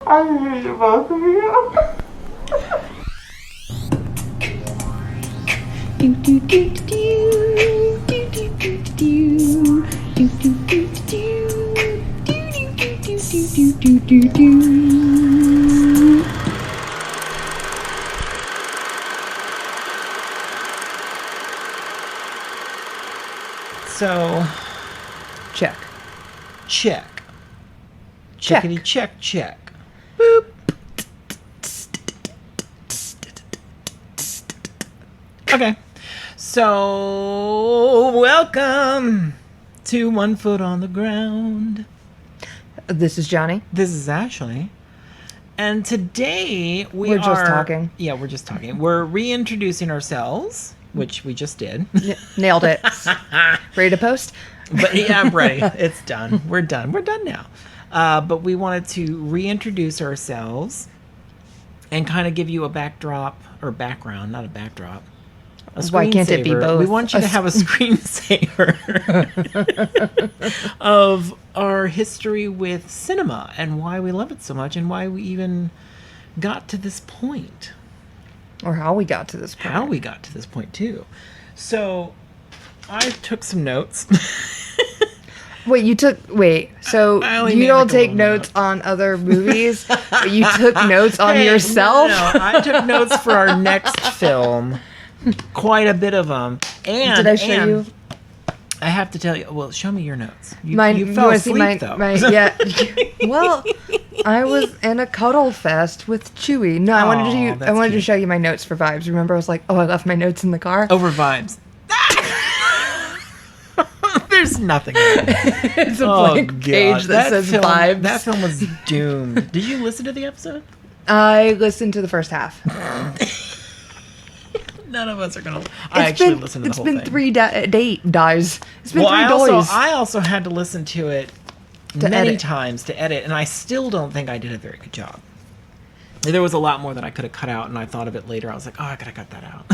I hate both of you. So, Check. check. Check. Checkity check check. Boop. Okay. So, welcome to One Foot on the Ground. This is Johnny. This is Ashley. And today We're just talking. Yeah, we're just talking. We're reintroducing ourselves, which we just did. Nailed it. Ready to post? But yeah, I'm ready. It's done. We're done. We're done now. But we wanted to reintroduce ourselves and kind of give you a backdrop or background, not a backdrop. Why can't it be screensaver. both? We want you to have a screensaver of our history with cinema and why we love it so much and why we even got to this point. Or how we got to this point. How we got to this point, too. So, I took some notes. So I only you made, don't like, a take little notes on other movies, but you took notes on yourself? No, I took notes for our next film. Quite a bit of them. And Did I show you? I have to tell you. Well, show me your notes. You You fell wanna see asleep, though. yeah. Well, I was in a cuddle fest with Chewy. No, I wanted that's to cute. show you my notes for Vibes. Remember, I was like, I left my notes in the car. Over vibes. There's nothing there. It's a blank page that says film, Vibes. That film was doomed. Did you listen to the episode? I listened to the first half. None of us are gonna. I actually listened to the whole thing. It's been 3 days. It's been Well, 3 days. I also had to listen to it To many edit. times to edit, and I still don't think I did a very good job. There was a lot more that I could have cut out, and I thought of it later. I was like, I gotta cut that out.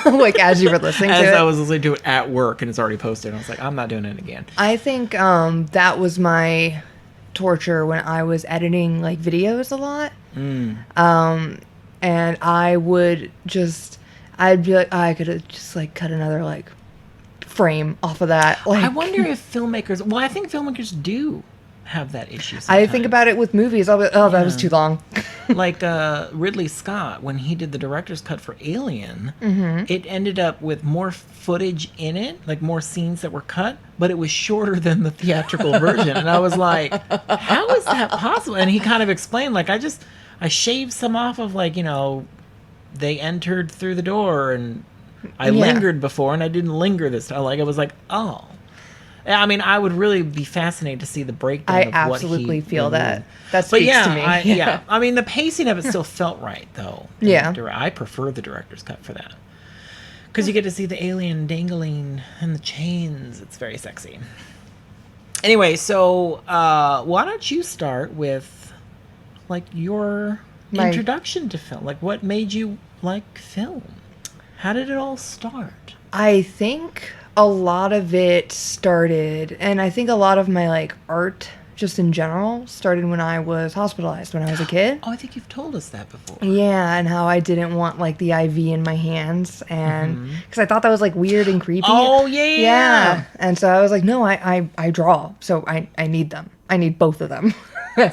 Like as you were listening to As it. I was listening to it at work, and it's already posted. I was like, I'm not doing it again. I think that was my torture when I was editing like videos a lot. And I would I'd be like, I could have just like cut another like frame off of that. Like I wonder if filmmakers. Well, I think filmmakers do have that issue. I think about it with movies. I'll be, that was too long. Like Ridley Scott, when he did the director's cut for Alien, it ended up with more footage in it, like more scenes that were cut, but it was shorter than the theatrical version. And I was like, how is that possible? And he kind of explained, like, I shaved some off of, like, they entered through the door and I lingered before and I didn't linger this time. Like, I was like, oh. I mean, I would really be fascinated to see the breakdown I of what he absolutely feel removed. that. That speaks to me. Yeah. I mean, the pacing of it still felt right, though. Yeah. I prefer the director's cut for that. Because you get to see the alien dangling in the chains. It's very sexy. Anyway, so why don't you start with, like, your introduction to film? Like, what made you like film? How did it all start? I think a lot of it started, and I think a lot of my like art just in general started when I was hospitalized when I was a kid. Oh, I think you've told us that before. Yeah, and how I didn't want like the IV in my hands, and because I thought that was like weird and creepy. Oh, yeah. And so I was like, no, I draw, so I need them. I need both of them.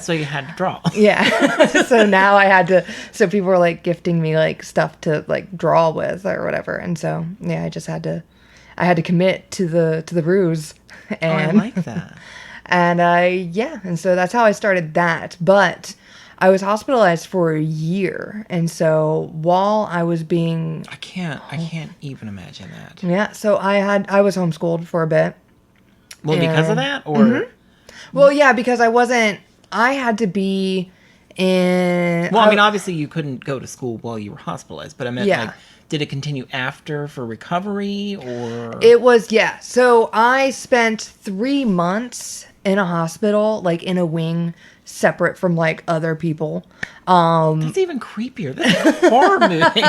So you had to draw. Yeah. So now I had to. So people were like gifting me like stuff to like draw with or whatever, and so yeah, I just had to. I had to commit to the ruse. And, I like that. And so that's how I started that. But I was hospitalized for a year, and so while I was being I can't even imagine that. so I was homeschooled for a bit. Well, because of that, or Well, yeah, because I had to be in. well, I mean, obviously you couldn't go to school while you were hospitalized, but I meant Yeah. like, did it continue after for recovery, or It was, yeah. So I spent 3 months in a hospital, like in a wing, separate from like other people. that's even creepier. That's a horror movie.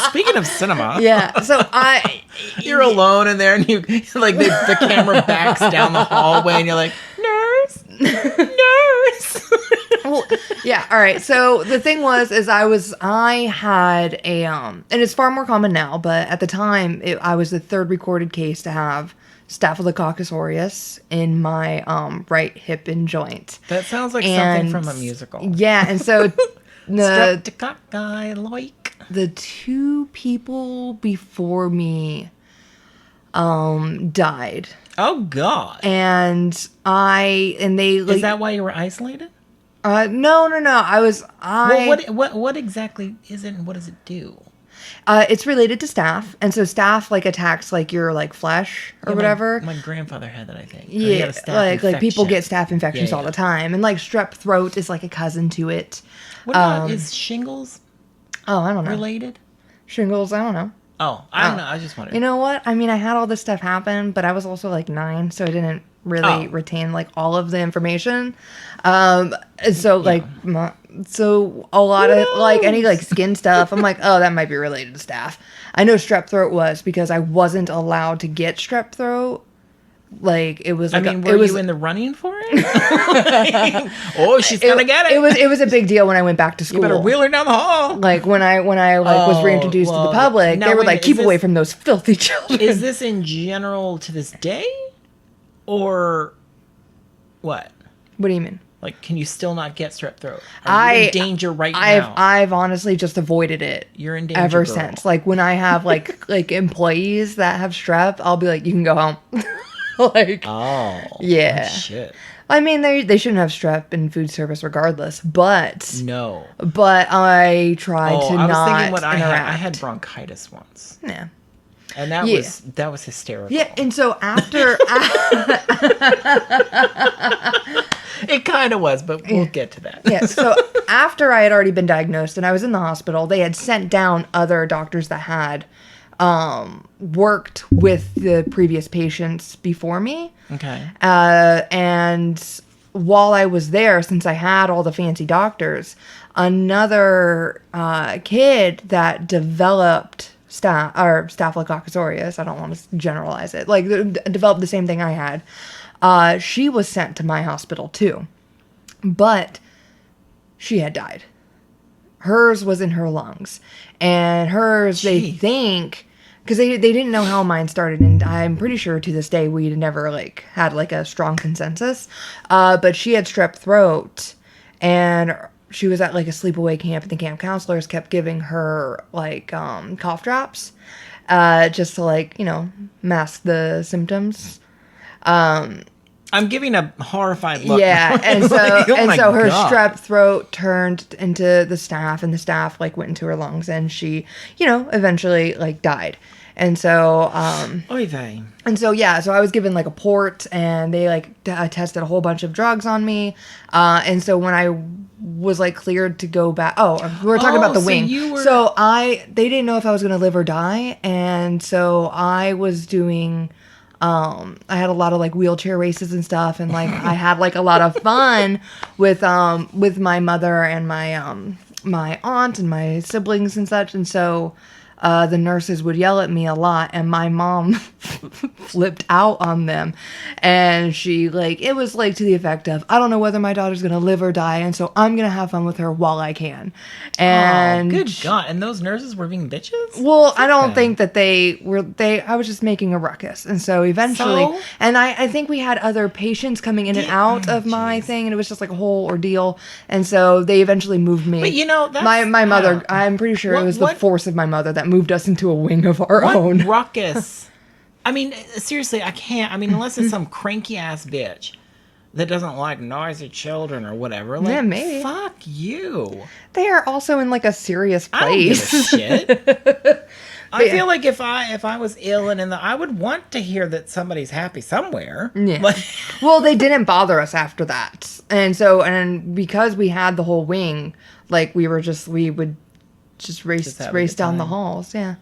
Speaking of cinema, Yeah. So you're alone in there, and you like the camera backs down the hallway, and you're like, nurse. Well, yeah, all right. So the thing was, I had a, and it's far more common now, but at the time, I was the third recorded case to have Staphylococcus aureus in my right hip and joint. That sounds like And something from a musical. Yeah, and so the Streptococcus like. the two people before me died. Oh God. And they like Is that why you were isolated? no. Well, what exactly is it and what does it do? It's related to staph, and so staph like attacks like your like flesh or Yeah, whatever. My grandfather had that, I think. Or he Yeah, had a staph like people infection. get staph infections Yeah, all yeah. the time, and like strep throat is like a cousin to it. What about, is shingles Oh, I don't know. related? Shingles, I don't know. Oh, I don't know. I was just wondering. You know what? I mean, I had all this stuff happen, but I was also like 9, so I didn't really Oh. retain like all of the information. And so like so a lot of like any like skin stuff, I'm like, oh, that might be related to staph. I know strep throat was because I wasn't allowed to get strep throat. Like it was. Like I mean, were you in the running for it? Oh, she's gonna get it. It was a big deal when I went back to school. You better wheel her down the hall. Like when I like was Oh, reintroduced to well, the public, now they were wait a like, minute, keep is away this- from those filthy children. Is this in general to this day, or what? What do you mean? Like, can you still not get strep throat? Are you in danger right now? I've honestly just avoided it. You're in danger, ever girl. since. Like when I have like like employees that have strep, I'll be like, you can go home. Like, Oh, Yeah. shit. I mean, they shouldn't have strep in food service regardless, but No. I tried Oh, to I was not thinking what I interact. had bronchitis once, Yeah. and that Yeah. was hysterical. Yeah, and so after It kind of was, but we'll get to that. yeah, so after I had already been diagnosed and I was in the hospital, they had sent down other doctors that had worked with the previous patients before me. Okay. And while I was there, since I had all the fancy doctors, another kid that developed Staphylococcus aureus, I don't want to generalize it, like developed the same thing I had, she was sent to my hospital too. But she had died. Hers was in her lungs. And hers, they Jeez. think, because they didn't know how mine started, and I'm pretty sure to this day we never like had like a strong consensus. But she had strep throat, and she was at like a sleepaway camp, and the camp counselors kept giving her like cough drops, just to like mask the symptoms. I'm giving a horrified look. Yeah, and so Like, oh my her God. strep throat turned into the staph, and the staph like went into her lungs, and she, eventually like died. And so, Oy vey. so I was given like a port, and they like tested a whole bunch of drugs on me. And so when I was like cleared to go back, we were talking about the so wing. you were- So they didn't know if I was going to live or die, and so I was doing. I had a lot of like wheelchair races and stuff, and like I had like a lot of fun with my mother and my aunt and my siblings and such, and so the nurses would yell at me a lot, and my mom flipped out on them, and she like it was like to the effect of, I don't know whether my daughter's gonna live or die, and so I'm gonna have fun with her while I can. And Oh, good God. And those nurses were being bitches? well, I don't them. think that I was just making a ruckus. And so eventually, So? and I think we had other patients coming in and out of my thing, and it was just like a whole ordeal. And so they eventually moved me. But that's... my mother, I I'm pretty sure it What- was the what- force of my mother that moved us into a wing of our What own. ruckus? I mean, seriously, I can't. I mean, unless it's some cranky ass bitch that doesn't like noisy children or whatever. Like, Yeah, maybe. Fuck you. They are also in like a serious I don't give a place. shit. I yeah. feel like if I was ill and I would want to hear that somebody's happy somewhere. Yeah. Like, Well, they didn't bother us after that. And so, and because we had the whole wing, like we would just race have a race good down the time. halls. Yeah.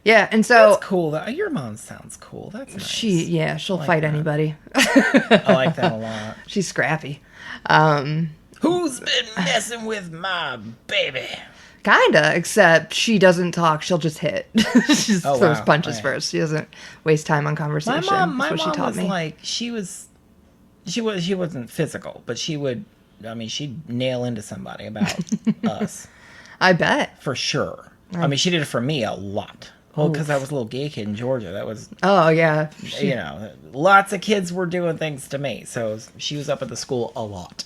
Yeah. And so that's cool. Though. Your mom sounds cool. That's nice. she'll fight anybody. I like that a lot. She's scrappy. Who's been messing with my baby? Kinda, except she doesn't talk. She'll just hit. She just Oh, throws wow. punches Right. first. She doesn't waste time on conversation. My That's what she mom taught was me. like she wasn't physical, but she would I mean, she'd nail into somebody about us I bet. for sure. I mean, she did it for me a lot. Well, because I was a little gay kid in Georgia. That was, Oh yeah. you know, lots of kids were doing things to me. So she was up at the school a lot,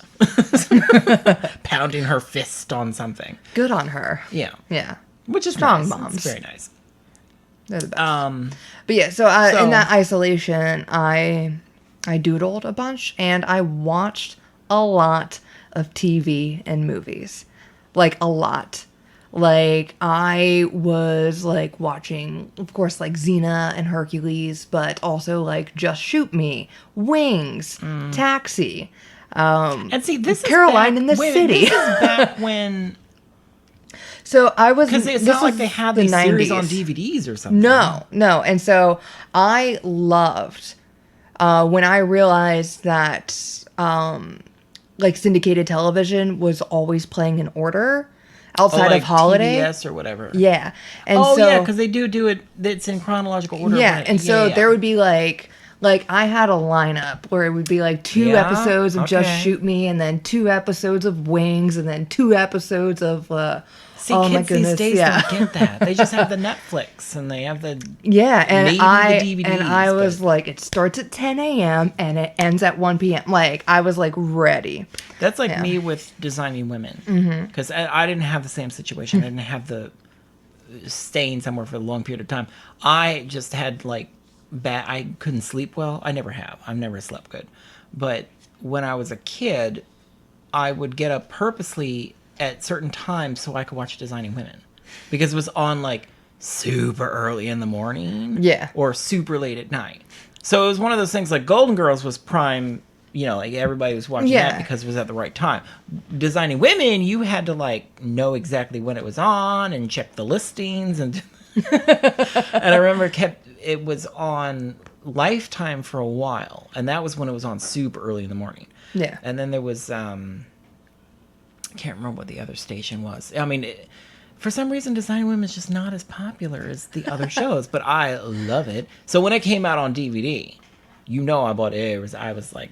pounding her fist on something. Good on her. Yeah, Yeah. which is Strong nice. moms. It's very nice. They're the best. But yeah, so in that isolation, I doodled a bunch and I watched a lot of TV and movies. Like a lot. Like I was like watching, of course, like Xena and Hercules, but also like Just Shoot Me, Wings, Taxi, And see, this Caroline is back, in the wait, City. This is back when, So I was because it's this not like was they had the these series 90s. on DVDs or something. No. And so I loved when I realized that like syndicated television was always playing in order outside like of holiday. TBS or whatever. Yeah. And Oh so, yeah, because they do it. It's in chronological order. yeah, but- and so yeah. there would be like I had a lineup where it would be like 2 Yeah, episodes of Just okay. Shoot Me, and then 2 episodes of Wings, and then 2 episodes of See, oh kids my goodness, these days yeah. don't get that. They just have the Netflix and they have the. Yeah, and maybe the I DVDs, was but- like, it starts at 10 a.m. and it ends at 1 p.m. Like I was like ready. That's like Yeah. me with designing women. Because I didn't have the same situation. I didn't have the staying somewhere for a long period of time. I just had like I couldn't sleep well. I never have. I've never slept good. But when I was a kid, I would get up purposely at certain times so I could watch Designing Women. Because it was on like super early in the morning. Yeah. Or super late at night. So it was one of those things like Golden Girls was prime, you know, like everybody was watching Yeah. that because it was at the right time. Designing Women, you had to like know exactly when it was on and check the listings and and I remember it was on Lifetime for a while, and that was when it was on super early in the morning. Yeah. And then there was I can't remember what the other station was. I mean, for some reason, Designing Women is just not as popular as the other shows, but I love it. So when it came out on DVD, you know, I bought it. I was like,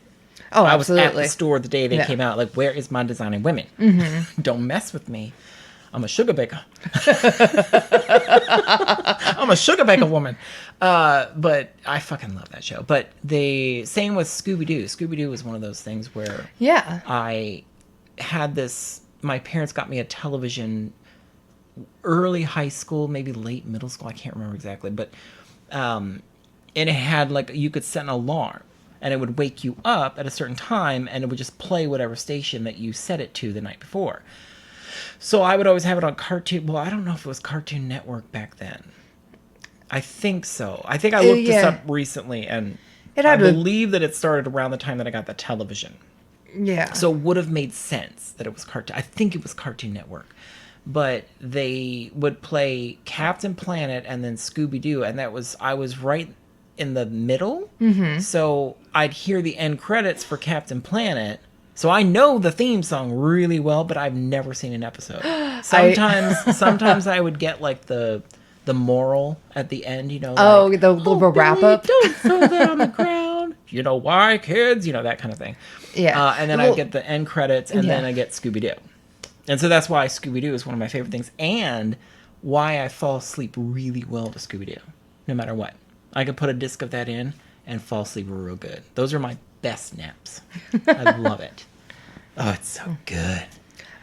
Oh, I was at absolutely. the store the day they Yeah. came out. Like, where is my Designing Women? Mm-hmm. Don't mess with me. I'm a sugar baker. I'm a sugar baker woman. But I fucking love that show. But same with Scooby-Doo. Scooby-Doo was one of those things where Yeah. I had this. My parents got me a television early high school, maybe late middle school. I can't remember exactly, but and it had like you could set an alarm, and it would wake you up at a certain time, and it would just play whatever station that you set it to the night before. So I would always have it on Cartoon. Well, I don't know if it was Cartoon Network back then. I think so. I think I looked this yeah. up recently, and It I had to- believe that it started around the time that I got the television. Yeah. So it would have made sense that it was Cartoon. I think it was Cartoon Network. But they would play Captain Planet and then Scooby-Doo, and I was right in the middle. Mm-hmm. So I'd hear the end credits for Captain Planet. So I know the theme song really well, but I've never seen an episode. Sometimes I would get like the moral at the end, you know. Oh, like, the little wrap Billy, up. Don't throw that on the ground. You know why, kids? You know, that kind of thing. Yeah. And then Well, I get the end credits, and then yeah. I get Scooby-Doo. And so that's why Scooby-Doo is one of my favorite things, and why I fall asleep really well to Scooby-Doo, no matter what. I could put a disc of that in and fall asleep real good. Those are my best naps. I love it. Oh, it's so good.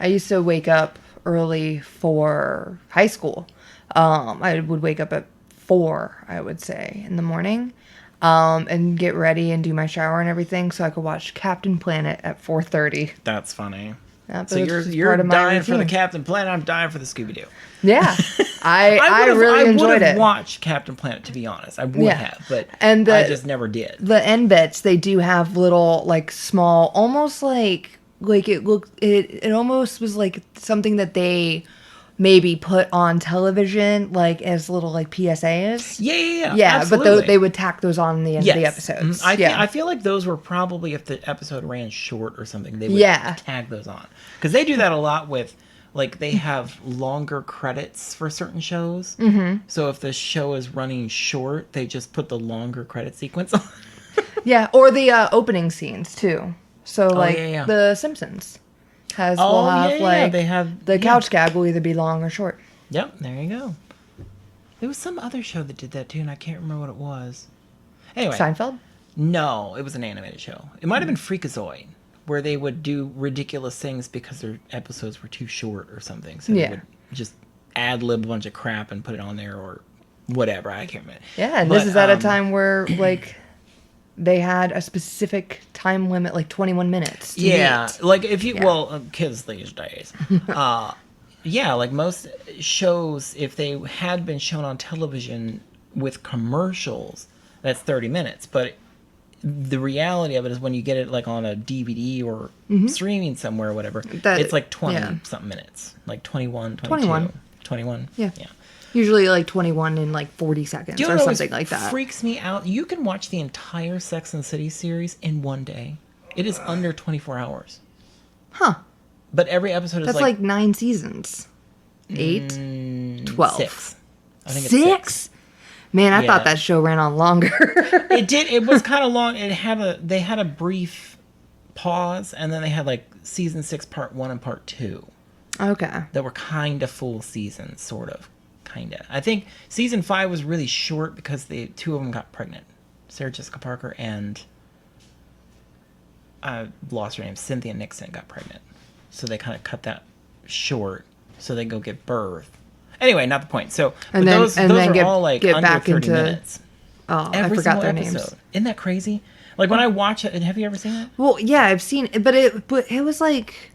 I used to wake up early for high school. I would wake up at 4, I would say, in the morning, and get ready and do my shower and everything, so I could watch Captain Planet at 4:30. That's funny. Yep, So it was just you're part of my dying for the routine. Captain Planet. I'm dying for the Scooby-Doo. Yeah, I really enjoyed would have it. watched Captain Planet, to be honest. I would Yeah. have, but And I just never did. The end bits, they do have little, like, small, almost like it looked, it almost was like something that they maybe put on television, like, as little, like, PSAs. Yeah. Yeah, absolutely. but they would tack those on the end of the Yes. episodes. Mhm. I feel like those were probably, if the episode ran short or something, they would Yeah. tag those on. Because they do that a lot with, like, they have longer credits for certain shows. Mm-hmm. So if the show is running short, they just put the longer credit sequence on. Yeah, or the opening scenes, too. So, like, yeah. The Simpsons. has Oh, will have yeah, like they have the couch gag will either be long or short. Yep, there you go. There was some other show that did that too, and I can't remember what it was. Anyway, Seinfeld? no, it was an animated show. It might have been Freakazoid, where they would do ridiculous things because their episodes were too short or something. So they Yeah. would just ad lib a bunch of crap and put it on there or whatever. I can't remember. Yeah, and But, this is at a time where like they had a specific time limit, like 21 minutes. To meet. Like if you, Yeah. well, kids these days. Yeah, like most shows, if they had been shown on television with commercials, that's 30 minutes. But the reality of it is when you get it like on a DVD or streaming somewhere or whatever, it's like 20 something minutes. Like 21, 22. 21. Yeah. Yeah. Usually like 21 in like 40 seconds Do you know or what always something like that. freaks me out? You can watch the entire Sex and the City series in one day. It is under 24 hours. Huh. But every episode is That's like 9 seasons. 8? 12. 6. I think it's 6? Man, I Yeah. thought that show ran on longer. It did. It was kind of long. They had a brief pause, and then they had like season 6, part 1 and part 2 Okay. that were kind of full seasons, sort of, kind of. I think season 5 was really short because the 2 of them got pregnant, Sarah Jessica Parker and I lost her name, Cynthia Nixon got pregnant, so they kind of cut that short so they go give birth. Anyway, not the point. So And but then- those and then are get- all like get under back 30 into- minutes. Oh, I Every forgot single their episode. names. Isn't that crazy? Like when I watch it, have you ever seen it? Well, yeah, I've seen it, but it was like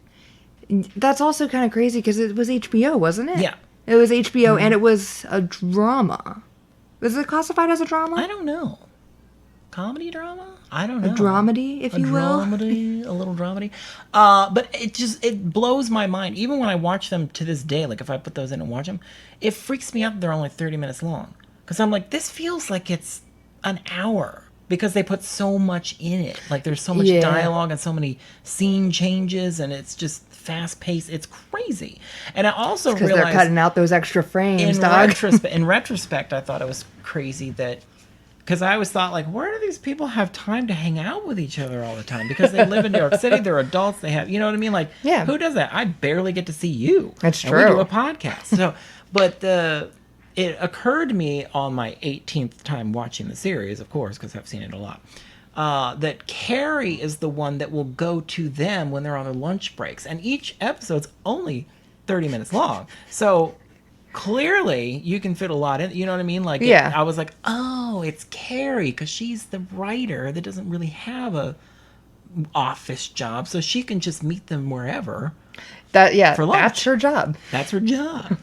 that's also kind of crazy because it was HBO, wasn't it? Yeah. It was HBO and it was a drama. Was it classified as a drama? I don't know. Comedy drama? I don't know. A dramedy, if you will. Dramedy, a little dramedy. But it blows my mind. Even when I watch them to this day, like if I put those in and watch them, it freaks me out that they're only 30 minutes long. Because I'm like, this feels like it's an hour. Because they put so much in it. Like there's so much Yeah. dialogue and so many scene changes and it's just fast paced. It's crazy. And I also Because realized they're cutting out those extra frames, in dog. retrospect, I thought it was crazy that because I always thought like, where do these people have time to hang out with each other all the time? Because they live in New York City, they're adults, they have, you know what I mean? Like, Yeah. who does that? I barely get to see you. That's and we true. do a podcast. So, but it occurred to me on my 18th time watching the series, of course, because I've seen it a lot. That Carrie is the one that will go to them when they're on their lunch breaks, and each episode's only 30 minutes long. So clearly, you can fit a lot in. You know what I mean? Like, Yeah. I was like, oh, it's Carrie because she's the writer that doesn't really have a office job, so she can just meet them wherever. For lunch. That's her job. That's her job.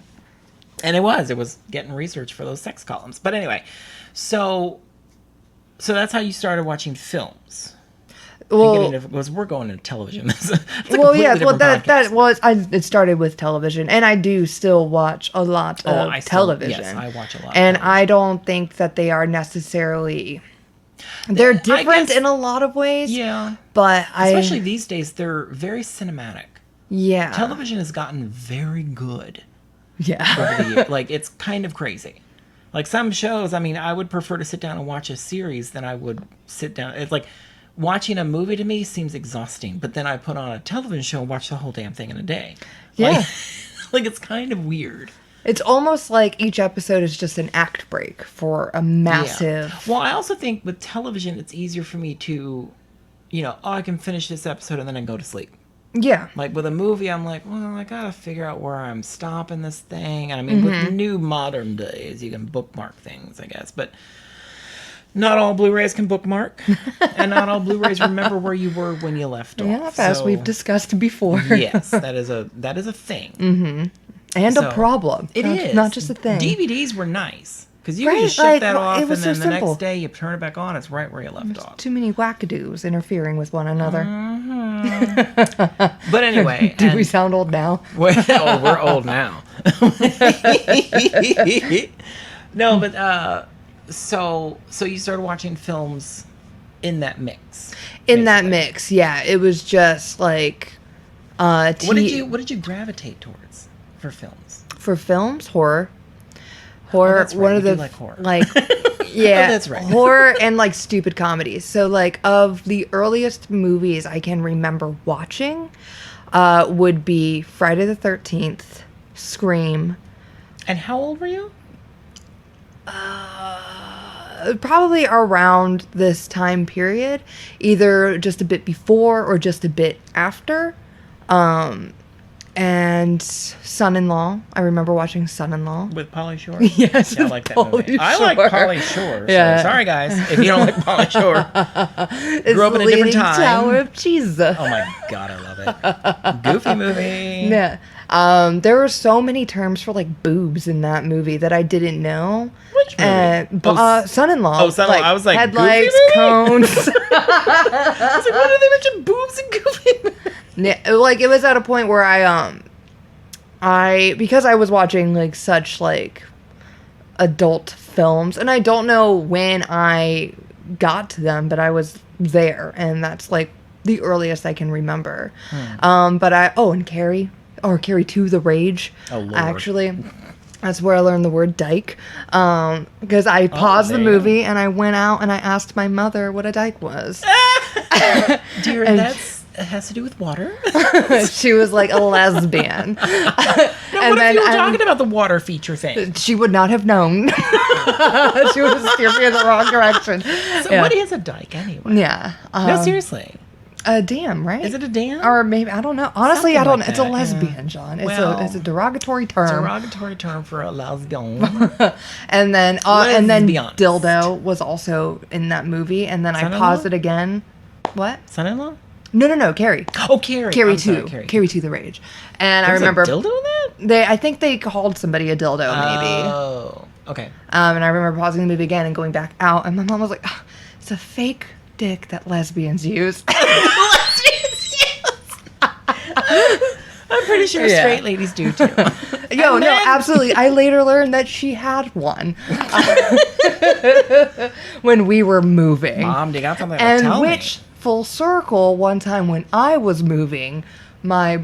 And it was getting research for those sex columns. But anyway, so that's how you started watching films. Well, Because we're going into television. It's a well, completely yeah. Well, different that podcast. was. It started with television, and I do still watch a lot of television. Yes, I watch a lot. And of I don't think that they are necessarily. They're different guess- in a lot of ways. yeah. But Especially these days, they're very cinematic. yeah. Television has gotten very good Yeah. over the years. Like, it's kind of crazy. Like, some shows, I mean, I would prefer to sit down and watch a series than I would sit down. It's like, watching a movie to me seems exhausting, but then I put on a television show and watch the whole damn thing in a day. Yeah. Like, like it's kind of weird. It's almost like each episode is just an act break for a massive. Yeah. Well, I also think with television, it's easier for me to, I can finish this episode and then I go to sleep. Yeah. Like with a movie, I'm like, well, I gotta figure out where I'm stopping this thing. And I mean, with new modern days, you can bookmark things, I guess. But not all Blu-rays can bookmark, and not all Blu-rays remember where you were when you left off. As So, we've discussed before. yes, that is a thing. And So, a problem. It is Not just a thing. DVDs were nice because you Right, could just shut like, that off, it and was then so the simple. next day you turn it back on. It's right where you left off. Too many wackadoos interfering with one another. But anyway, Do and- we sound old now? Well, we're old now. No, but so you started watching films in that mix. In that basically. mix, yeah. It was just like What did you gravitate towards for films? for films, horror. Horror, that's right, one of you the do like horror. yeah, Oh, that's right. horror and like stupid comedies. So like of the earliest movies I can remember watching, would be Friday the 13th, Scream. And how old were you? Probably around this time period, either just a bit before or just a bit after. And Son-in-Law. I remember watching Son-in-Law. With Pauly Shore? Yes, Yeah, I with like that Pauly movie. I like Shore. Pauly Shore. So Yeah. sorry, guys, if you don't like Pauly Shore. It's Grew up in a the different Leaning time. Tower of Jesus. Oh my god, I love it. Goofy movie. Yeah. There were so many terms for like boobs in that movie that I didn't know. Which movie? Son-in-Law. Oh, Son-in-Law. I was like, headlights, Goofy movie? cones. I was like, why did they mention boobs and Goofy? Yeah, like it was at a point where I because I was watching like such like adult films, and I don't know when I got to them, but I was there, and that's like the earliest I can remember. But and Carrie 2, The Rage. Oh, Lord. Actually, that's where I learned the word dyke. Because I paused the there you movie and I went out and I asked my mother what a dyke was. Dear, it has to do with water. She was like a lesbian. What if you were talking about the water feature thing? She would not have known. She would have steered me in the wrong direction. So Yeah. what is a dyke anyway? Yeah. No, seriously. A dam, right? Is it a dam? Or maybe, I don't know. Honestly, Something I don't like know. It's a that, lesbian, yeah. John. Well, It's a derogatory term. Derogatory term for a lesbian. And then Lesbians. dildo was also in that movie. And then I Son-in-law? paused it again. What? Son-in-law? No, Carrie. Oh, Carrie. Carrie I'm 2. sorry, Carrie. Carrie 2, The Rage. And I There's remember a dildo in that? I think they called somebody a dildo, maybe. Oh, okay. And I remember pausing the movie again and going back out, and my mom was like, "Oh, it's a fake dick that lesbians use." I'm pretty sure Yeah. straight ladies do too. No, And then- absolutely. I later learned that she had one when we were moving. Mom, you got something to And tell which, full circle, one time when I was moving, my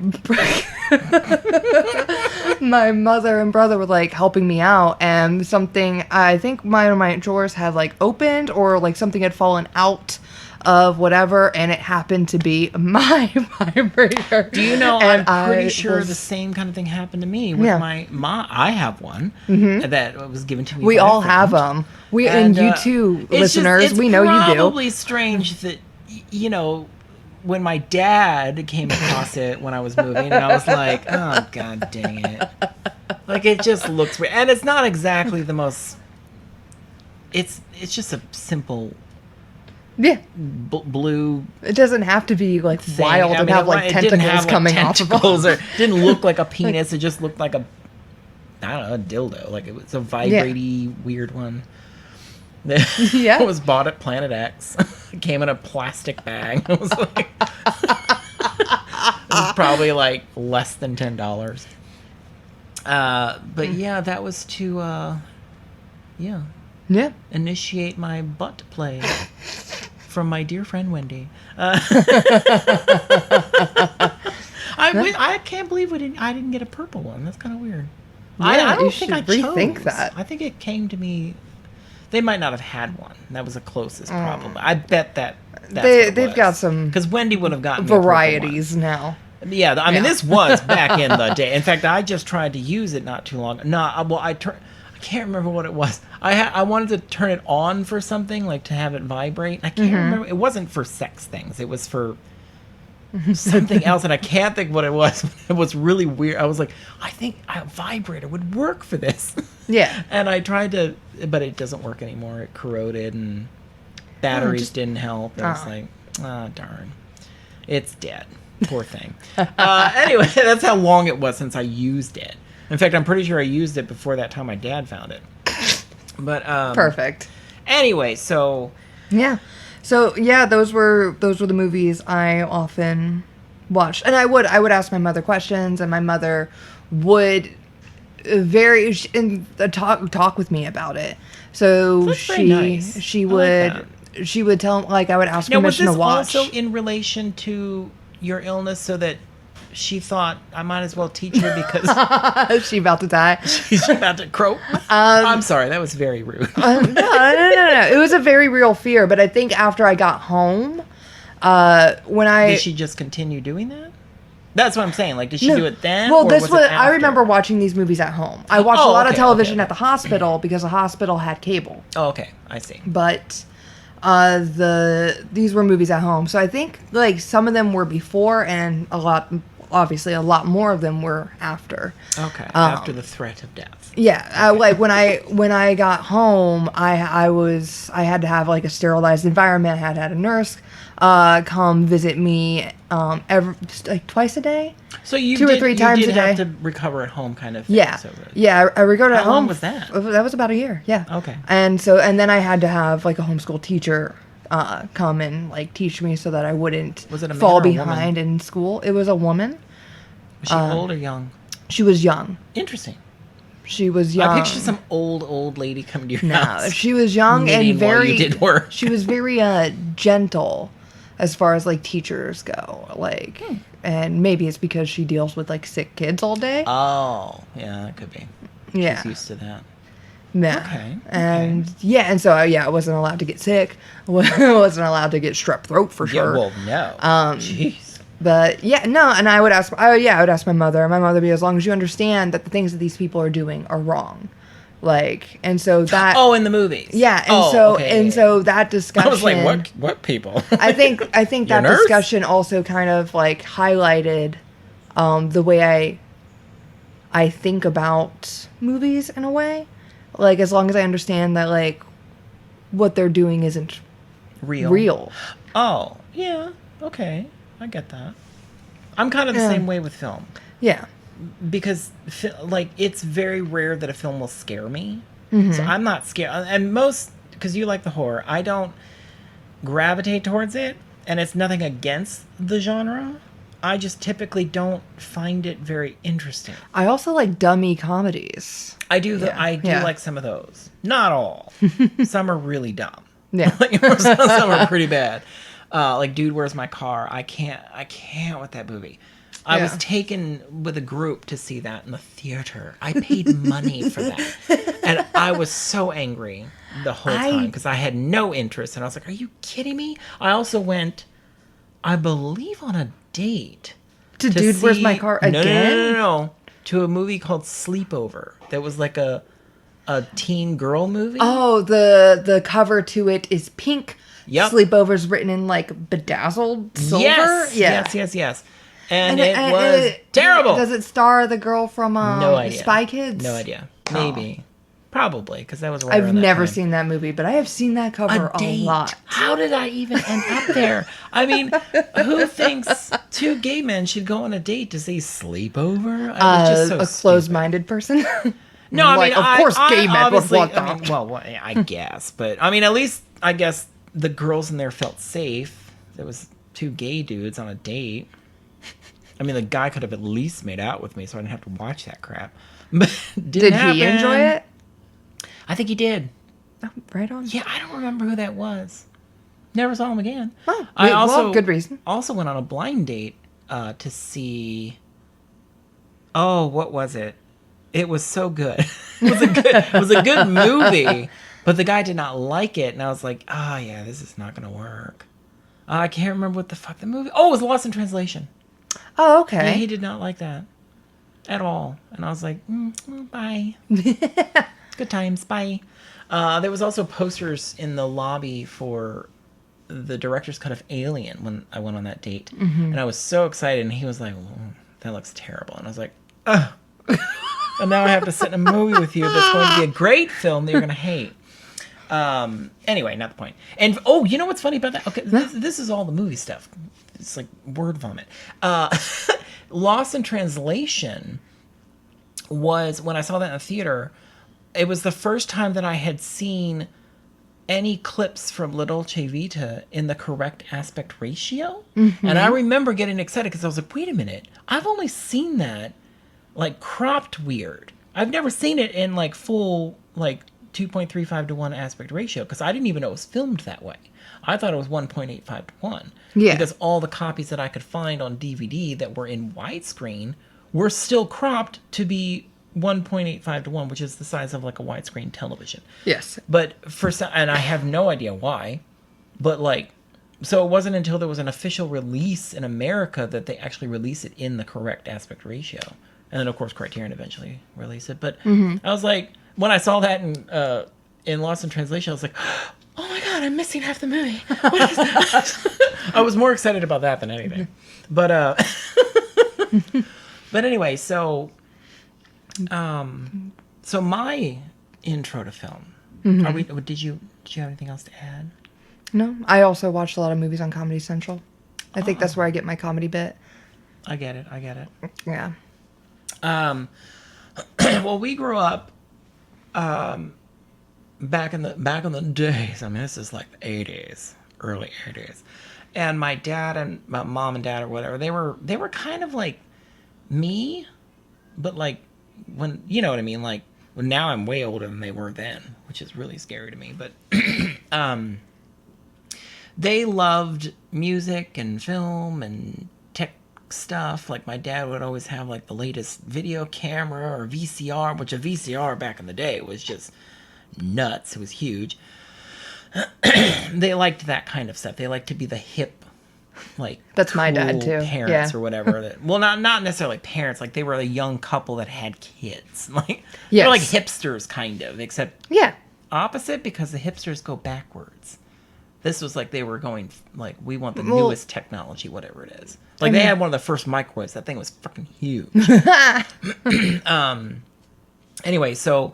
my mother and brother were like helping me out, and something, I think my drawers had like opened, or like something had fallen out of whatever, and it happened to be my vibrator. Do you know, And I'm pretty I sure was- the same kind of thing happened to me with Yeah. my mom. I have one that was given to me. We by a all friend. have them. And you too, it's listeners. it's We know you do. probably strange that, you know, when my dad came across it when I was moving, and I was like, oh, god dang it. Like, it just looks weird. And it's not exactly the most... It's just a simple Yeah. blue It doesn't have to be like thing. wild I and mean, have like it didn't tentacles have, like, coming off of tentacles, them. or didn't look like a penis. It just looked like a, I don't know, a dildo. Like, it was a vibraty weird one. Yeah. It was bought at Planet X. It came in a plastic bag. It was like, it was probably like less than $10. But yeah, that was to Yeah. initiate my butt play from my dear friend Wendy. I can't believe I didn't get a purple one. That's kind of weird. I Yeah, don't you think I should rethink chose. that. I think it came to me. They might not have had one. That was the closest, probably. I bet that's They've got some because Wendy would have gotten me a purple one. varieties now. Yeah, I mean, Yeah. this was back in the day. In fact, I just tried to use it not too long. I can't remember what it was. I wanted to turn it on for something, like to have it vibrate. I can't remember. It wasn't for sex things. It was for something else, and I can't think what it was. It was really weird. I was like, I think a vibrator would work for this. Yeah. And I tried to, but it doesn't work anymore. It corroded, and batteries just- didn't help. I was Oh. like, darn. It's dead. Poor thing. Anyway, that's how long it was since I used it. In fact, I'm pretty sure I used it before that time my dad found it. But Perfect. Anyway, so Yeah. So yeah, those were the movies I often watched, and I would ask my mother questions, and my mother would talk with me about it. So That's very nice. she I would like she would tell, like, I would ask now was permission this to watch. also in relation to your illness, so that she thought I might as well teach her because Is she about to die? she's about to croak? I'm sorry, that was very rude. No. It was a very real fear, but I think after I got home, when I Did she just continue doing that? That's what I'm saying. Like, did she No. do it then? Well, or this was was it I after? remember watching these movies at home. I watched a Oh, lot of okay, television okay. at the hospital because the hospital had cable. Oh, okay. I see. But these were movies at home. So I think like some of them were before and obviously a lot more of them were after. Okay. After the threat of death. Yeah, like when I got home, I had to have like a sterilized environment. I had to have a nurse come visit me like twice a day. So you 2 or 3 times you did a have day. to recover at home, kind of thing. Yeah, So, yeah. I regarded How at home. long was that? That was about a year. Yeah. Okay. And then I had to have like a homeschool teacher come and like teach me so that I wouldn't Was it a man fall or a woman? behind in school. It was a woman. Was she old or young? She was young. Interesting. She was young. I picture some old lady coming to your No, house. she was young knitting and while very. you did work. She was very gentle, as far as like teachers go. Like, and maybe it's because she deals with like sick kids all day. Oh, yeah, that could be. Yeah. She's used to that. Yeah. Okay, And yeah, and so I wasn't allowed to get sick. I wasn't allowed to get strep throat for Yeah, sure. well, no. Jeez. But yeah, no, and I would ask. I would ask my mother. My mother would be, as long as you understand that the things that these people are doing are wrong, like, and so that. Oh, in the movies. Yeah, and Oh, okay. so that discussion. I was like, what people? I think Your that nurse? discussion also kind of like highlighted the way I think about movies in a way. Like, as long as I understand that like what they're doing isn't real. Oh, yeah. Okay. I get that. I'm kind of the Yeah. same way with film. Yeah. Because, like, it's very rare that a film will scare me. Mm-hmm. So I'm not scared. And because you like the horror, I don't gravitate towards it. And it's nothing against the genre. I just typically don't find it very interesting. I also like dummy comedies. I do Yeah. like some of those. Not all. Some are really dumb. Yeah. Like, some are pretty bad. Like Dude, Where's My Car? I can't with that movie. I was Yeah. taken with a group to see that in the theater. I paid money for that. And I was so angry the whole time because I had no interest. And I was like, are you kidding me? I also went, I believe, on a date. To Dude, Where's My Car again? No. To a movie called Sleepover. That was like a teen girl movie. Oh, the cover to it is pink. Yep. Sleepovers written in like bedazzled silver. Yes, Yeah. yes. And it was terrible. Does it star the girl from No idea. Spy Kids? No idea. Maybe. Probably, because that was right I've around that never time. seen that movie, but I have seen that cover a date. lot. How did I even end up there? I mean, who thinks two gay men should go on a date to see Sleepover? I was just so A stupid. closed-minded person. No, I like, mean, of course, gay men would obviously- want I mean, that. well, I guess, but I mean, at least I guess the girls in there felt safe. There was two gay dudes on a date. I mean, the guy could have at least made out with me, so I didn't have to watch that crap. But Did he enjoy it? I think he did. Oh, right on. Yeah, I don't remember who that was. Never saw him again. Oh, I well, also good reason. Also went on a blind date to see. Oh, what was it? It was so good. It was a good movie, but the guy did not like it, and I was like, oh yeah, this is not gonna work. I can't remember what the fuck the movie. Oh, it was Lost in Translation. Oh, Yeah, okay. he did not like that at all, and I was like, bye. Good times, bye. There was also posters in the lobby for the director's cut of Alien when I went on that date, and I was so excited, and he was like, that looks terrible, and I was like, ugh. And now I have to sit in a movie with you that's going to be a great film that you're going to hate. Anyway, not the point. And you know what's funny about that? Okay, this is all the movie stuff. It's like word vomit. Lost in Translation was, when I saw that in the theater, it was the first time that I had seen any clips from La Dolce Vita in the correct aspect ratio. And I remember getting excited because I was like, wait a minute, I've only seen that like cropped weird. I've never seen it in like full like 2.35 to 1 aspect ratio because I didn't even know it was filmed that way. I thought it was 1.85 to 1. Yeah. Because all the copies that I could find on DVD that were in widescreen were still cropped to be 1.85 to 1, which is the size of like a widescreen television. Yes. But and I have no idea why, but like So it wasn't until there was an official release in America that they actually released it in the correct aspect ratio. And then, of course, Criterion eventually released it. But I was like, when I saw that in Lost in Translation, I was like, oh my God, I'm missing half the movie. What is that? I was more excited about that than anything. But but anyway, so my intro to film. Did you have anything else to add? No, I also watched a lot of movies on Comedy Central. I think that's where I get my comedy bit. I get it. Yeah. Well, we grew up back in the days. I mean, this is like the 80s, early 80s. And my dad and my mom and dad or whatever, they were kind of like me, but like when, you know what I mean? Like, well, now I'm way older than they were then, which is really scary to me. But they loved music and film and tech stuff. Like my dad would always have like the latest video camera or VCR, which a VCR back in the day was just nuts. It was huge. They liked that kind of stuff. They liked to be the hip, like that's my dad too. Parents Yeah. or whatever. Well, not necessarily parents. Like they were a young couple that had kids. Like Yes. they're like hipsters, kind of, except Yeah. opposite because the hipsters go backwards. This was like they were going like we want the Well, newest technology, whatever it is. Like they had one of the first microwaves. That thing was fucking huge. Anyway, so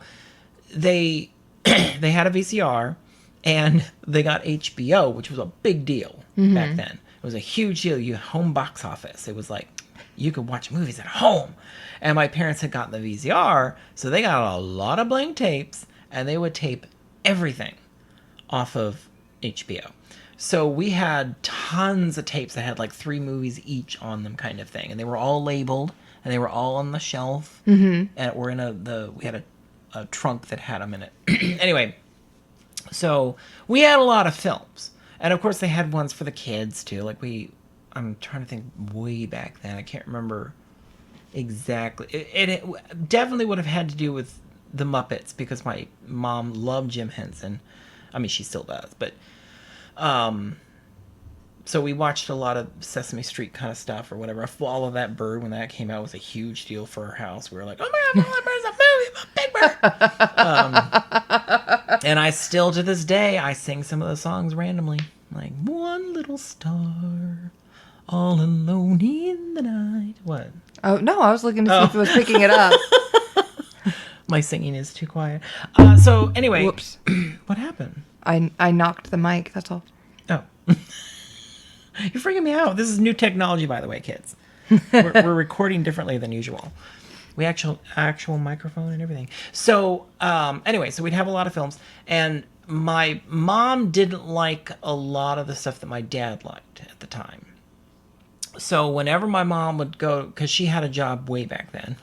they had a VCR and they got HBO, which was a big deal back then. It was a huge deal. You had home box office. It was like you could watch movies at home. And my parents had gotten the VCR, so they got a lot of blank tapes and they would tape everything off of HBO. So we had tons of tapes that had like 3 movies each on them, kind of thing, and they were all labeled and they were all on the shelf. And we're in we had a trunk that had them in it. Anyway, so we had a lot of films, and of course they had ones for the kids too. Like I'm trying to think way back then. I can't remember exactly. It definitely would have had to do with the Muppets because my mom loved Jim Henson. I mean, she still does, but so we watched a lot of Sesame Street kind of stuff or whatever. Follow That Bird, when that came out, was a huge deal for our house. We were like, oh my God, Follow That Bird's a movie about Big Bird. And I still, to this day, I sing some of the songs randomly. Like, one little star, all alone in the night. What? Oh, no, I was looking to see if it was picking it up. My singing is too quiet. So anyway, Whoops. What happened? I knocked the mic, that's all. Oh. You're freaking me out. This is new technology, by the way, kids. We're recording differently than usual. We actual microphone and everything. So anyway, so we'd have a lot of films, and my mom didn't like a lot of the stuff that my dad liked at the time. So whenever my mom would go, because she had a job way back then,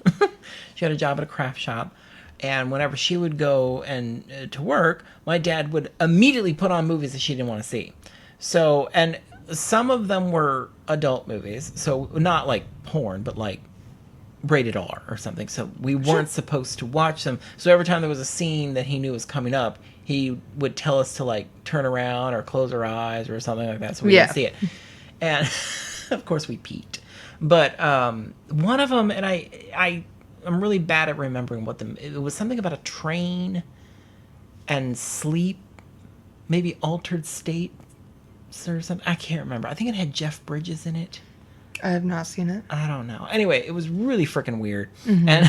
she had a job at a craft shop, and whenever she would go and to work, my dad would immediately put on movies that she didn't want to see. So, and some of them were adult movies, so not like porn, but like rated R or something. So we weren't supposed to watch them. So every time there was a scene that he knew was coming up, he would tell us to like turn around or close our eyes or something like that, so we didn't see it. And of course we peeked. But one of them, and I'm really bad at remembering what it was something about a train and sleep, maybe altered state or something. I can't remember. I think it had Jeff Bridges in it. I have not seen it. I don't know. Anyway, it was really freaking weird. And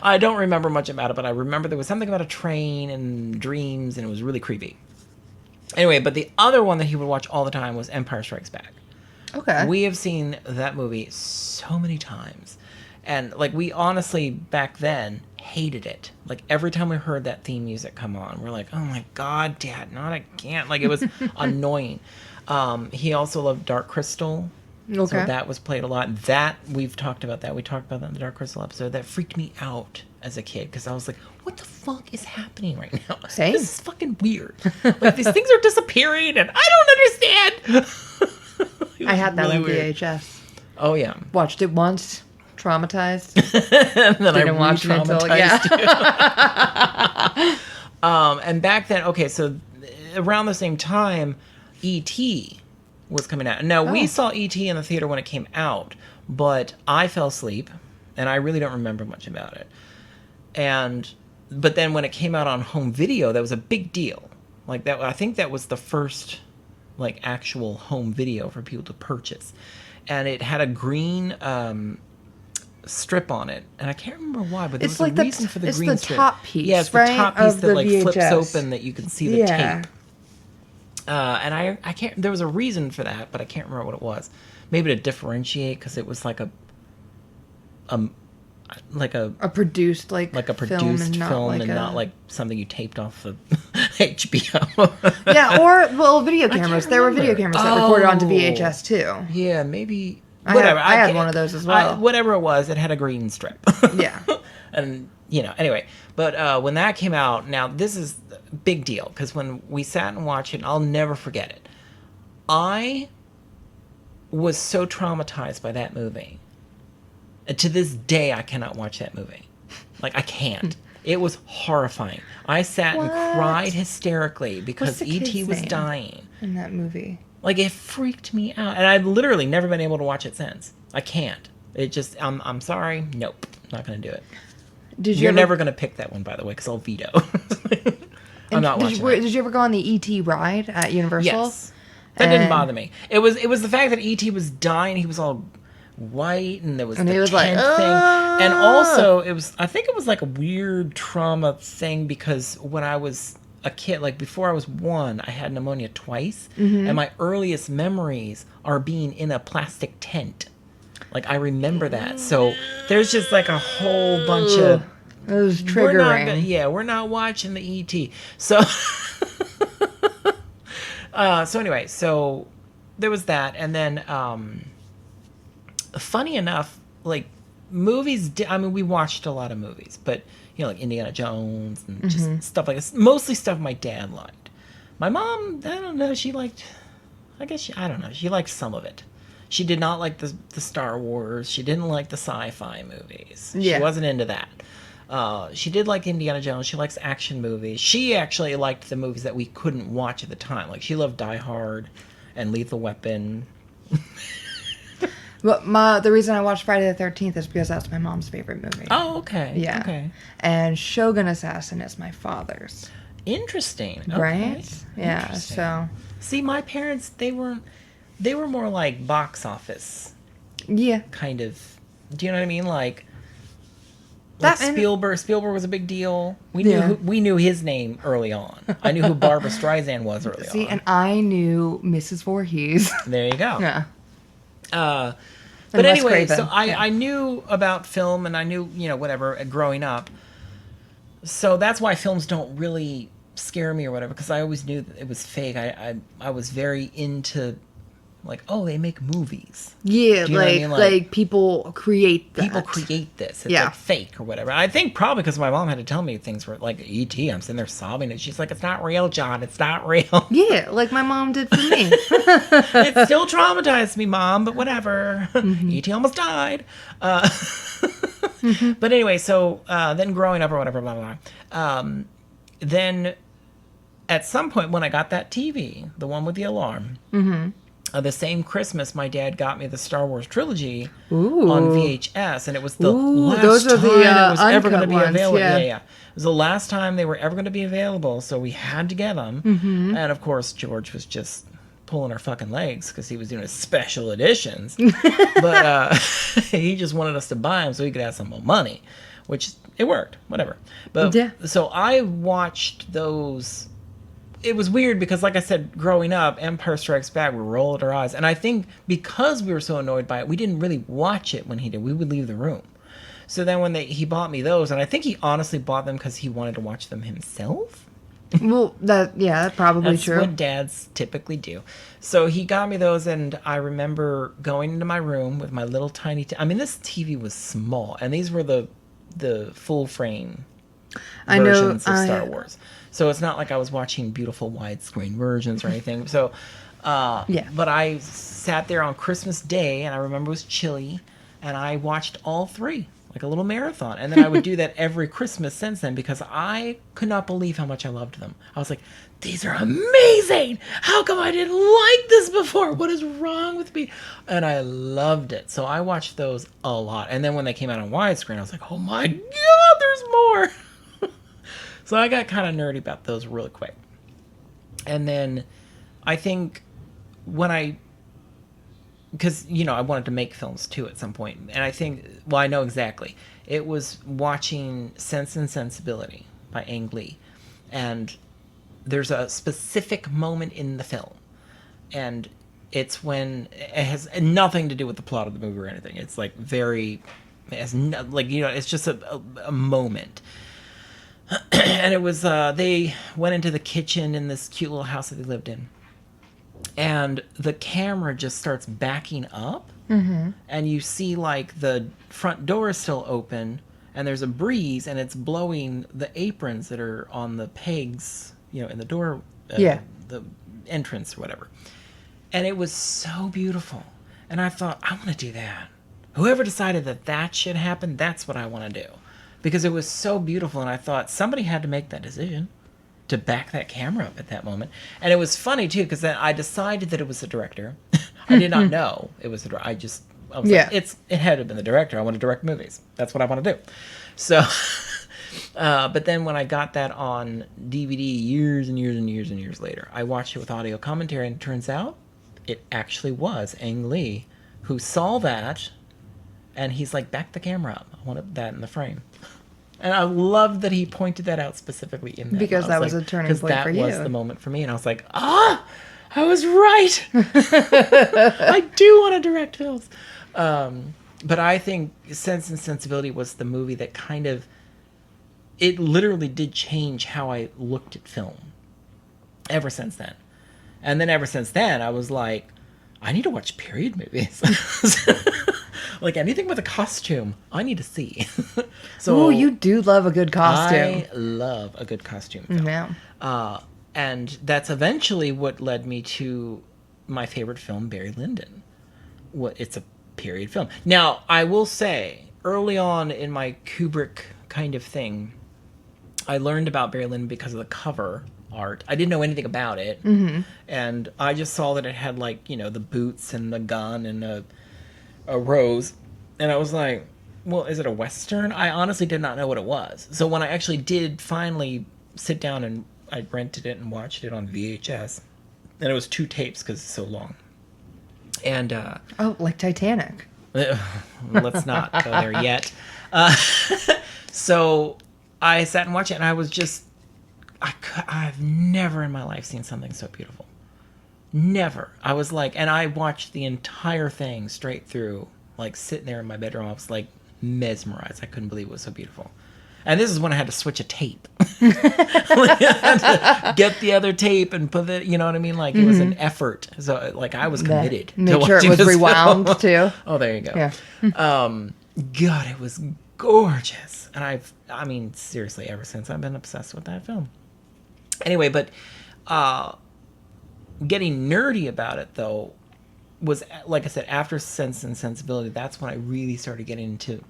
I don't remember much about it, but I remember there was something about a train and dreams, and it was really creepy. Anyway, but the other one that he would watch all the time was Empire Strikes Back. Okay. We have seen that movie so many times. And, like, we honestly, back then, hated it. Like, every time we heard that theme music come on, we're like, oh my God, Dad, not again. Like, it was annoying. He also loved Dark Crystal. Okay. So that was played a lot. That, we've talked about that. We talked about that in the Dark Crystal episode. That freaked me out as a kid because I was like, what the fuck is happening right now? Same. This is fucking weird. Like, these things are disappearing and I don't understand. I had that really on weird. VHS. Oh, yeah. Watched it once. Traumatized. And then Didn't watch it until, and back then, okay, so around the same time, E.T. was coming out. Now, we saw E.T. in the theater when it came out, but I fell asleep, and I really don't remember much about it. But then when it came out on home video, that was a big deal. Like that, I think that was the first like actual home video for people to purchase, and it had a green strip on it, and I can't remember why, but there was a reason for the green strip. It's the top piece, yeah, it's right? the top piece of that like VHS. flips open that you can see the tape. And I can't. There was a reason for that, but I can't remember what it was. Maybe to differentiate, because it was like a produced a produced film and not like something you taped off of HBO. Yeah, or well, video cameras. There were video cameras that recorded onto VHS too. Yeah, maybe. Whatever. I had one of those as well. Whatever it was, it had a green strip. Yeah. And anyway, but when that came out, now this is a big deal, because when we sat and watched it, I'll never forget it. I was so traumatized by that movie. And to this day, I cannot watch that movie. Like, I can't. It was horrifying. I sat and cried hysterically because E.T. was dying. In that movie. Like, it freaked me out. And I've literally never been able to watch it since. I can't. It just, I'm sorry. Nope. Not going to do it. You're never going to pick that one, by the way, because I'll veto. I'm not watching it. Did you ever go on the E.T. ride at Universal? Yes. That didn't bother me. It was the fact that E.T. was dying. He was all white, and there was the tent thing. And also, I think it was like a weird trauma thing, because when I was a kid, like before I was 1, I had pneumonia twice. And my earliest memories are being in a plastic tent. Like, I remember that. So there's just like a whole bunch of... It was triggering. We're not watching the E.T. So... so anyway, so there was that. And then, funny enough, like, movies... we watched a lot of movies. But, like Indiana Jones and just stuff like this. Mostly stuff my dad liked. My mom, I don't know, she liked... I don't know. She liked some of it. She did not like the Star Wars. She didn't like the sci-fi movies. Yeah. She wasn't into that. She did like Indiana Jones. She likes action movies. She actually liked the movies that we couldn't watch at the time. Like, she loved Die Hard and Lethal Weapon. But the reason I watched Friday the 13th is because that's my mom's favorite movie. Oh, okay. Yeah. Okay. And Shogun Assassin is my father's. Interesting. Okay. Right? Yeah. Interesting. So. See, my parents, they were more like box office. Yeah. Kind of. Do you know what I mean? Like That Spielberg. Spielberg was a big deal. We knew his name early on. I knew who Barbra Streisand was early on. See, and I knew Mrs. Voorhees. There you go. Yeah. But Wes anyway, Craven. so I knew about film, and I knew, whatever, growing up. So that's why films don't really scare me or whatever, because I always knew that it was fake. I was very into, like, oh, they make movies. Yeah, Do you know what I mean? like people create that. People create this. It's like fake or whatever. I think probably because my mom had to tell me things were like E.T. I'm sitting there sobbing, and she's like, "It's not real, John. It's not real." Yeah, like my mom did for me. It still traumatized me, Mom, but whatever. E.T. almost died. But anyway, so then growing up or whatever, blah, blah, blah. Then at some point when I got that TV, the one with the alarm, the same Christmas, my dad got me the Star Wars trilogy on VHS, and it was the last time it was ever going to be available. Yeah. It was the last time they were ever going to be available, so we had to get them. And of course, George was just pulling our fucking legs because he was doing his special editions. But he just wanted us to buy them so he could have some more money, which it worked, whatever. But so I watched those. It was weird because, like I said, growing up, Empire Strikes Back, we rolled our eyes. And I think because we were so annoyed by it, we didn't really watch it when he did. We would leave the room. So then when he bought me those, and I think he honestly bought them because he wanted to watch them himself. Well, that's probably That's true. what dads typically do. So he got me those, and I remember going into my room with my little tiny... this TV was small, and these were the full frame versions of Star Wars. So it's not like I was watching beautiful widescreen versions or anything. So, but I sat there on Christmas Day, and I remember it was chilly, and I watched all three. like a little marathon. And then I would do that every Christmas since then because I could not believe how much I loved them. I was like, these are amazing. How come I didn't like this before? What is wrong with me? And I loved it. So I watched those a lot. And then when they came out on widescreen, I was like, oh my God, there's more. So I got kind of nerdy about those really quick. And then I think because, I wanted to make films too at some point. And I think, I know exactly. It was watching Sense and Sensibility by Ang Lee. And there's a specific moment in the film. And it's when it has nothing to do with the plot of the movie or anything. It's like it's just a moment. And it was, they went into the kitchen in this cute little house that they lived in. And the camera just starts backing up. Mm-hmm. And you see, like, the front door is still open. And there's a breeze, and it's blowing the aprons that are on the pegs, in the door. The entrance or whatever. And it was so beautiful. And I thought, I want to do that. Whoever decided that should happen, that's what I want to do. Because it was so beautiful, and I thought somebody had to make that decision to back that camera up at that moment. And it was funny, too, because then I decided that it was the director. I did not know it was the director. I was like, it had to have been the director. I want to direct movies. That's what I want to do. So, but then when I got that on DVD years and years and years and years later, I watched it with audio commentary, and it turns out it actually was Ang Lee who saw that, and he's like, back the camera up. I want that in the frame. And I loved that he pointed that out specifically in that. Because that was a turning point for you. Because that was the moment for me. And I was like, I was right. I do want to direct films. But I think Sense and Sensibility was the movie that kind of, it literally did change how I looked at film ever since then. And then ever since then, I was like, I need to watch period movies. Like anything with a costume, I need to see. So you do love a good costume. I love a good costume film. Yeah. And that's eventually what led me to my favorite film, Barry Lyndon. It's a period film. Now, I will say, early on in my Kubrick kind of thing, I learned about Barry Lyndon because of the cover art. I didn't know anything about it. Mm-hmm. And I just saw that it had, like, the boots and the gun and a rose. And I was like, well, is it a Western? I honestly did not know what it was. So when I actually did finally sit down and I rented it and watched it on VHS, and it was 2 tapes because it's so long. And like Titanic. Let's not go there yet. So I sat and watched it, and I was just, I've never in my life seen something so beautiful. Never. I was like, and I watched the entire thing straight through, like sitting there in my bedroom. I was like mesmerized. I couldn't believe it was so beautiful. And this is when I had to switch a tape. Like, I had to get the other tape and put it, you know what I mean? Like, it was an effort. So, like, I was committed to make sure it was rewound, film. too. Oh, there you go. Yeah. God, it was gorgeous. And I mean, seriously, ever since I've been obsessed with that film. Anyway, but getting nerdy about it, though, was, like I said, after Sense and Sensibility, that's when I really started getting into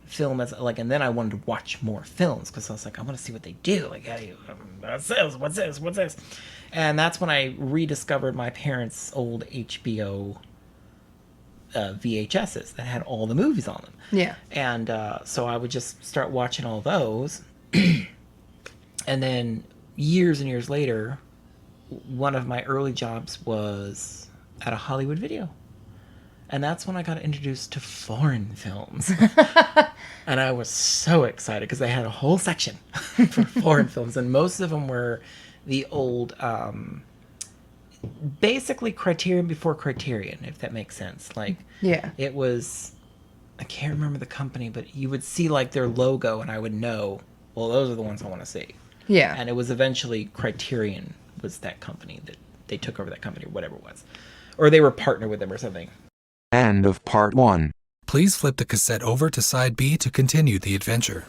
film as, like, and then I wanted to watch more films because I was like, I want to see what they do. Like, hey, what's this? And that's when I rediscovered my parents' old HBO VHSs that had all the movies on them. Yeah. And so I would just start watching all those. And then years and years later, one of my early jobs was at a Hollywood Video. And that's when I got introduced to foreign films. And I was so excited because they had a whole section for foreign films. And most of them were the old, basically Criterion before Criterion, if that makes sense. Like, yeah, it was, I can't remember the company, but you would see like their logo and I would know, well, those are the ones I want to see. Yeah. And it was eventually Criterion was that company that they took over that company or whatever it was. Or they were partnered with them or something. End of part 1. Please flip the cassette over to side B to continue the adventure.